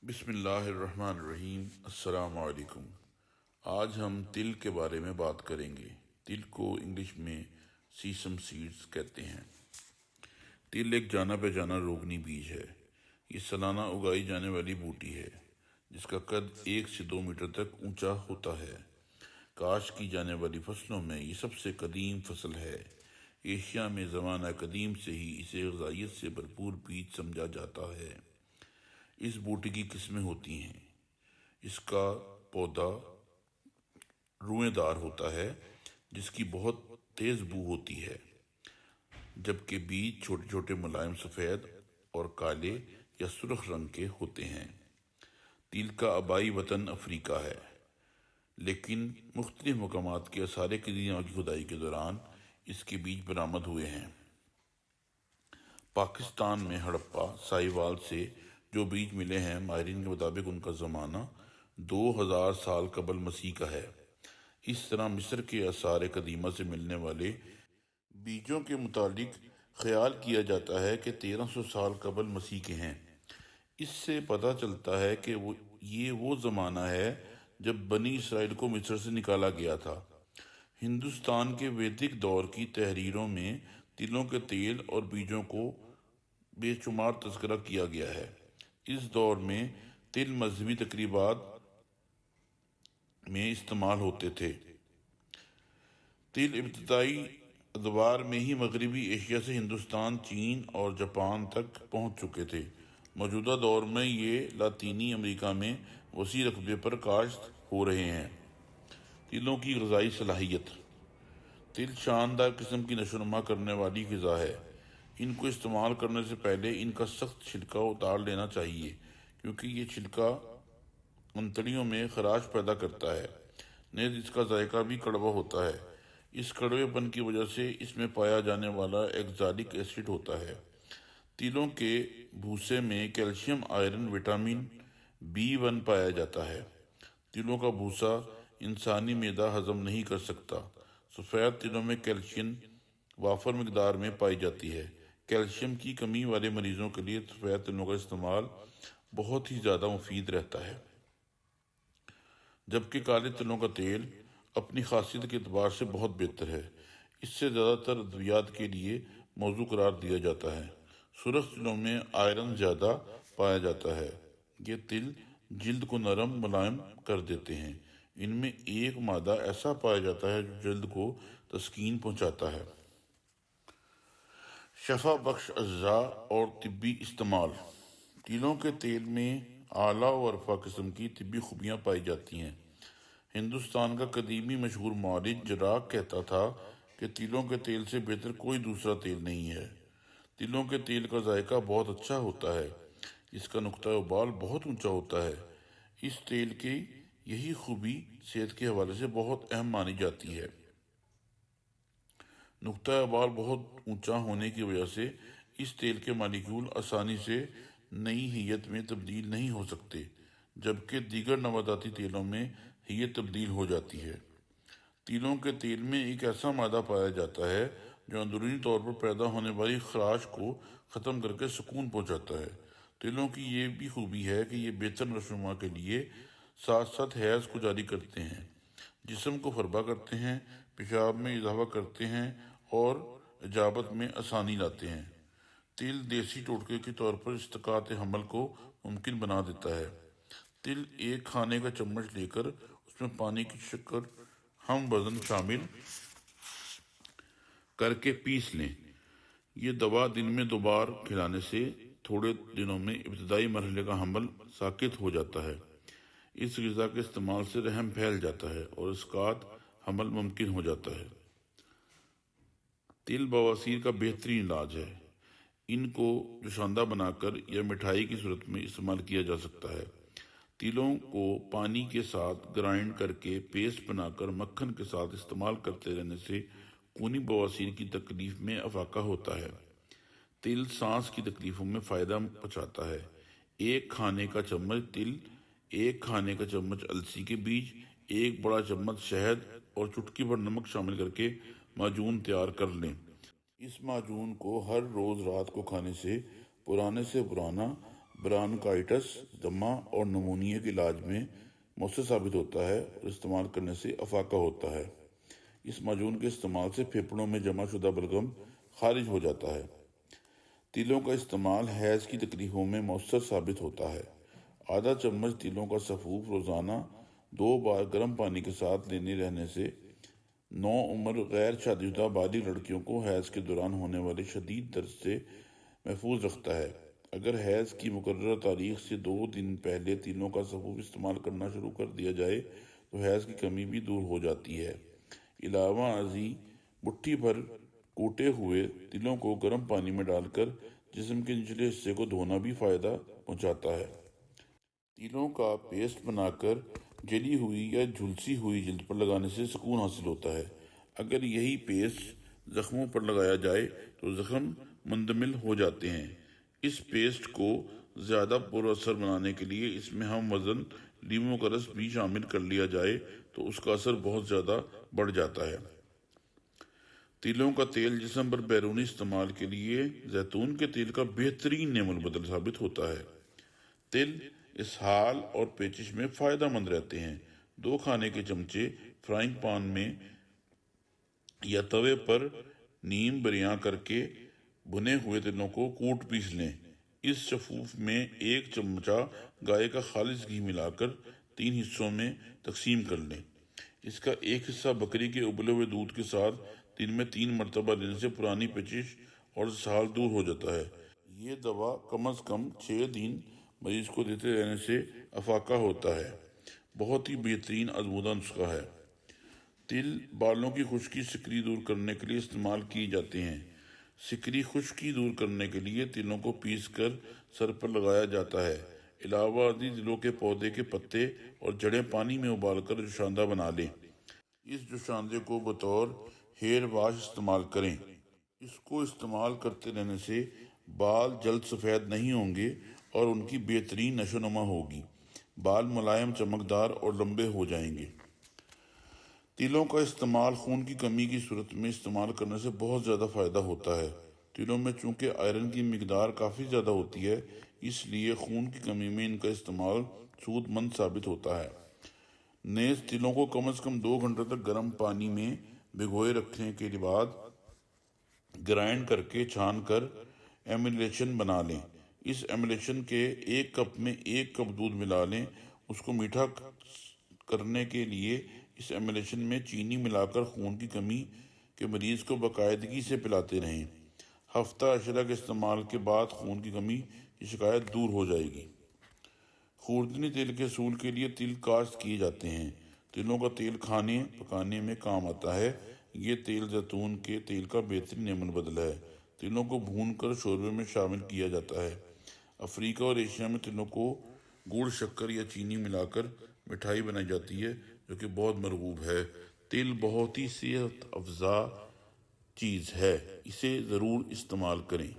بسم اللہ الرحمن الرحیم۔ السلام علیکم۔ آج ہم تل کے بارے میں بات کریں گے۔ تل کو انگلش میں سیسم سیڈز کہتے ہیں۔ تل ایک جانا پہچانا روگنی بیج ہے۔ یہ سالانہ اگائی جانے والی بوٹی ہے جس کا قد 1 سے 2 میٹر تک اونچا ہوتا ہے۔ کاشت کی جانے والی فصلوں میں یہ سب سے قدیم فصل ہے۔ ایشیا میں زمانہ قدیم سے ہی اسے غذائیت سے بھرپور بیج سمجھا جاتا ہے۔ اس بوٹی کی قسمیں ہوتی ہیں۔ اس کا پودا روئیں دار ہوتا ہے جس کی بہت تیز بو ہوتی ہے، جبکہ بیج چھوٹے چھوٹے ملائم سفید اور کالے یا سرخ رنگ کے ہوتے ہیں۔ تل کا آبائی وطن افریقہ ہے، لیکن مختلف مقامات کے آثار قدیمہ کی کھدائی کے دوران اس کے بیج برآمد ہوئے ہیں۔ پاکستان میں ہڑپہ ساہیوال سے جو بیج ملے ہیں، ماہرین کے مطابق ان کا زمانہ 2000 سال قبل مسیح کا ہے۔ اس طرح مصر کے آثار قدیمہ سے ملنے والے بیجوں کے متعلق خیال کیا جاتا ہے کہ 1300 سال قبل مسیح کے ہیں۔ اس سے پتہ چلتا ہے کہ یہ وہ زمانہ ہے جب بنی اسرائیل کو مصر سے نکالا گیا تھا۔ ہندوستان کے ویدک دور کی تحریروں میں تلوں کے تیل اور بیجوں کو بے شمار تذکرہ کیا گیا ہے۔ اس دور میں تل مذہبی تقریبات میں استعمال ہوتے تھے۔ تل ابتدائی ادوار میں ہی مغربی ایشیا سے ہندوستان، چین اور جاپان تک پہنچ چکے تھے۔ موجودہ دور میں یہ لاطینی امریکہ میں وسیع رقبے پر کاشت ہو رہے ہیں۔ تلوں کی غذائی صلاحیت۔ تل شاندار قسم کی نشوونما کرنے والی غذا ہے۔ ان کو استعمال کرنے سے پہلے ان کا سخت چھلکا اتار لینا چاہیے، کیونکہ یہ چھلکا انتڑیوں میں خراش پیدا کرتا ہے۔ نیز اس کا ذائقہ بھی کڑوا ہوتا ہے۔ اس کڑوے پن کی وجہ سے اس میں پایا جانے والا ایکزالک ایسڈ ہوتا ہے۔ تلوں کے بھوسے میں کیلشیم، آئرن، وٹامن B1 پایا جاتا ہے۔ تلوں کا بھوسا انسانی معدہ ہضم نہیں کر سکتا۔ سفید تلوں میں کیلشیم وافر مقدار میں پائی جاتی ہے۔ کیلشیم کی کمی والے مریضوں کے لیے سفید تلوں کا استعمال بہت ہی زیادہ مفید رہتا ہے، جبکہ کالے تلوں کا تیل اپنی خاصیت کے اعتبار سے بہت بہتر ہے۔ اس سے زیادہ تر ادویات کے لیے موضوع قرار دیا جاتا ہے۔ سرخ تلوں میں آئرن زیادہ پایا جاتا ہے۔ یہ تل جلد کو نرم ملائم کر دیتے ہیں۔ ان میں ایک مادہ ایسا پایا جاتا ہے جو جلد کو تسکین پہنچاتا ہے۔ شفا بخش اجزاء اور طبی استعمال۔ تلوں کے تیل میں اعلیٰ و ارفع قسم کی طبی خوبیاں پائی جاتی ہیں۔ ہندوستان کا قدیمی مشہور معالج جراح کہتا تھا کہ تلوں کے تیل سے بہتر کوئی دوسرا تیل نہیں ہے۔ تلوں کے تیل کا ذائقہ بہت اچھا ہوتا ہے۔ اس کا نقطہ ابال بہت اونچا ہوتا ہے۔ اس تیل کی یہی خوبی صحت کے حوالے سے بہت اہم مانی جاتی ہے۔ نقطہ ابال بہت اونچا ہونے کی وجہ سے اس تیل کے مالیکیول آسانی سے نئی ہیئت میں تبدیل نہیں ہو سکتے، جبکہ دیگر نباتاتی تیلوں میں ہیئت تبدیل ہو جاتی ہے۔ تلوں کے تیل میں ایک ایسا مادہ پایا جاتا ہے جو اندرونی طور پر پیدا ہونے والی خراش کو ختم کر کے سکون پہنچاتا ہے۔ تلوں کی یہ بھی خوبی ہے کہ یہ بہتر نشوونما کے لیے ساتھ ساتھ حیض کو جاری کرتے ہیں، جسم کو فربہ کرتے ہیں، پیشاب میں اضافہ کرتے ہیں اور اجابت میں آسانی لاتے ہیں۔ تل دیسی ٹوٹکے کے طور پر اسقاط حمل کو ممکن بنا دیتا ہے۔ تل ایک کھانے کا چمچ لے کر اس میں پانی کی شکر ہم وزن شامل کر کے پیس لیں۔ یہ دوا دن میں 2 بار کھلانے سے تھوڑے دنوں میں ابتدائی مرحلے کا حمل ساقط ہو جاتا ہے۔ اس غذا کے استعمال سے رحم پھیل جاتا ہے اور اسقاط حمل ممکن ہو جاتا ہے۔ تل بواسیر کا بہترین علاج ہے۔ ان کو جوشاندہ بنا کر یا مٹھائی کی صورت میں استعمال کیا جا سکتا ہے۔ تلوں کو پانی کے ساتھ گرائنڈ کر کے پیسٹ بنا کر مکھن کے ساتھ استعمال کرتے رہنے سے خونی بواسیر کی تکلیف میں افاقہ ہوتا ہے۔ تل سانس کی تکلیفوں میں فائدہ پہنچاتا ہے۔ 1 کھانے کا چمچ تل، 1 کھانے کا چمچ السی کے بیج، 1 بڑا چمچ شہد اور چٹکی بھر نمک شامل کر کے معجون تیار کر لیں۔ اس معجون کو ہر روز رات کو کھانے سے پرانا برانکائٹس، دمہ اور نمونیا کے علاج میں مؤثر ثابت ہوتا ہے اور استعمال کرنے سے افاقہ ہوتا ہے۔ اس معجون کے استعمال سے پھیپھڑوں میں جمع شدہ بلغم خارج ہو جاتا ہے۔ تیلوں کا استعمال حیض کی تکلیفوں میں مؤثر ثابت ہوتا ہے۔ آدھا چمچ تیلوں کا سفوف روزانہ 2 بار گرم پانی کے ساتھ لینے رہنے سے نوعمر غیر شادی شدہ بالغ لڑکیوں کو حیض کے دوران ہونے والے شدید درد سے محفوظ رکھتا ہے۔ اگر حیض کی مقررہ تاریخ سے 2 دن پہلے تیلوں کا سفوف استعمال کرنا شروع کر دیا جائے تو حیض کی کمی بھی دور ہو جاتی ہے۔ علاوہ ازیں مٹھی بھر کوٹے ہوئے تیلوں کو گرم پانی میں ڈال کر جسم کے نچلے حصے کو دھونا بھی فائدہ پہنچاتا ہے۔ تیلوں کا پیسٹ بنا کر جلی ہوئی یا جھلسی ہوئی جلد پر لگانے سے سکون حاصل ہوتا ہے۔ اگر یہی پیسٹ زخموں پر لگایا جائے تو زخم مندمل ہو جاتے ہیں۔ اس پیسٹ کو زیادہ پر اثر بنانے کے لیے اس میں ہم وزن لیموں کا رس بھی شامل کر لیا جائے تو اس کا اثر بہت زیادہ بڑھ جاتا ہے۔ تیلوں کا تیل جسم پر بیرونی استعمال کے لیے زیتون کے تیل کا بہترین نعم البدل ثابت ہوتا ہے۔ تل اسہال اور پیچش میں فائدہ مند رہتے ہیں۔ 2 کھانے کے چمچے فرائنگ پان میں یا توے پر نیم بریاں کر کے بھنے ہوئے تلوں کو کوٹ پیس لیں۔ اس شفوف میں 1 چمچہ گائے کا خالص گھی ملا کر 3 حصوں میں تقسیم کر لیں۔ اس کا 1 حصہ بکری کے ابلے ہوئے دودھ کے ساتھ دن میں 3 مرتبہ لینے سے پرانی پیچش اور اسہال دور ہو جاتا ہے۔ یہ دوا کم از کم 6 دن مریض کو دیتے رہنے سے افاقہ ہوتا ہے۔ بہت ہی بہترین آزمودہ نسخہ ہے۔ تل بالوں کی خشکی سکری دور کرنے کے لیے استعمال کیے جاتے ہیں۔ سکری خشکی دور کرنے کے لیے تلوں کو پیس کر سر پر لگایا جاتا ہے۔ علاوہ ازیں تلوں کے پودے کے پتے اور جڑیں پانی میں ابال کر جوشاندہ بنا لیں۔ اس جوشاندے کو بطور ہیئر واش استعمال کریں۔ اس کو استعمال کرتے رہنے سے بال جلد سفید نہیں ہوں گے اور ان کی بہترین نشو و نما ہوگی۔ بال ملائم، چمکدار اور لمبے ہو جائیں گے۔ تیلوں کا استعمال خون کی کمی کی صورت میں استعمال کرنے سے بہت زیادہ فائدہ ہوتا ہے۔ تیلوں میں چونکہ آئرن کی مقدار کافی زیادہ ہوتی ہے، اس لیے خون کی کمی میں ان کا استعمال سود مند ثابت ہوتا ہے۔ نیز تیلوں کو کم از کم 2 گھنٹے تک گرم پانی میں بھگوئے رکھنے کے بعد گرائنڈ کر کے چھان کر ایملشن بنا لیں۔ اس ایملشن کے 1 کپ میں 1 کپ دودھ ملا لیں۔ اس کو میٹھا کرنے کے لیے اس ایملشن میں چینی ملا کر خون کی کمی کے مریض کو باقاعدگی سے پلاتے رہیں۔ ہفتہ عشرہ کے استعمال کے بعد خون کی کمی کی شکایت دور ہو جائے گی۔ خوردنی تیل کے حصول کے لیے تل کاشت کیے جاتے ہیں۔ تلوں کا تیل کھانے پکانے میں کام آتا ہے۔ یہ تیل زیتون کے تیل کا بہترین نعم البدل ہے۔ تلوں کو بھون کر شوربے میں شامل کیا جاتا ہے۔ افریقہ اور ایشیا میں تلوں کو گڑ، شکر یا چینی ملا کر مٹھائی بنائی جاتی ہے جو کہ بہت مرغوب ہے۔ تل بہت ہی صحت افزا چیز ہے، اسے ضرور استعمال کریں۔